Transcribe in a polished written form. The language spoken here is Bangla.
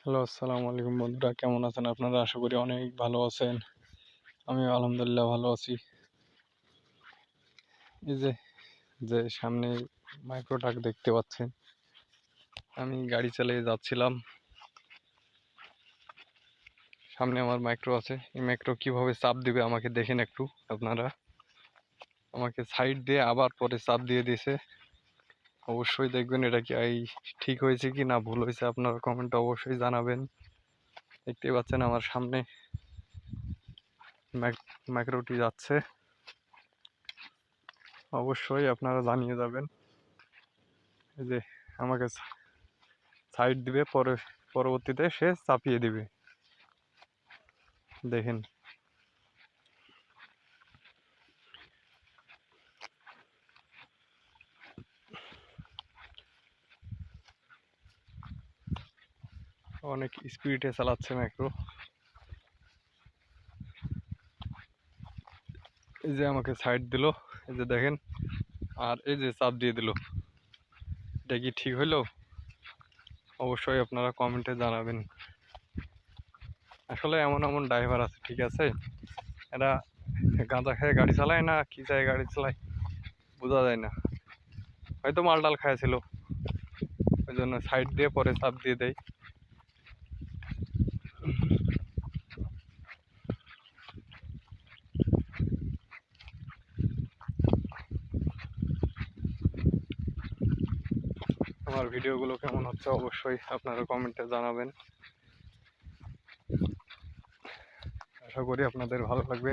হ্যালো, আসসালামু আলাইকুম বন্ধুরা, কেমন আছেন আপনারা? আশা করি অনেক ভালো আছেন। আমিও আলহামদুলিল্লাহ ভালো আছি। এই যে যে সামনে মাইক্রো ট্রাক দেখতে পাচ্ছেন, আমি গাড়ি চালিয়ে যাচ্ছিলাম। সামনে আমার মাইক্রো আছে। এই মাইক্রো কিভাবে চাপ দিবে আমাকে দেখেন একটু আপনারা। আমাকে সাইড দিয়ে আবার পরে চাপ দিয়ে দিয়েছে। অবশ্যই দেখবেন এটা কি ঠিক হয়েছে কি না ভুল হয়েছে, আপনারা কমেন্টে অবশ্যই জানাবেন। দেখতেই পাচ্ছেন আমার সামনে মাইক্রোটি যাচ্ছে। অবশ্যই আপনারা জানিয়ে যাবেন। এই যে আমাকে সাইড দিবে, পরবর্তীতে সে চাপিয়ে দিবে। দেখেন অনেক স্পিডে চালাচ্ছে মাইক্রো। এই যে আমাকে সাইড দিল, এই যে দেখেন, আর এই যে চাপ দিয়ে দিল। এটা কি ঠিক হইলো? অবশ্যই আপনারা কমেন্টে জানাবেন। আসলে এমন এমন ড্রাইভার আছে, ঠিক আছে, এরা গাঁজা খেয়ে গাড়ি চালায় না কি চায় গাড়ি চালায় বোঝা যায় না। হয়তো মালটাল খাইছিল, ওই জন্য সাইড দিয়ে পরে চাপ দিয়ে দেয়। আমার ভিডিওগুলো কেমন হচ্ছে অবশ্যই আপনারা কমেন্টে জানাবেন। আশা করি আপনাদের ভালো লাগবে।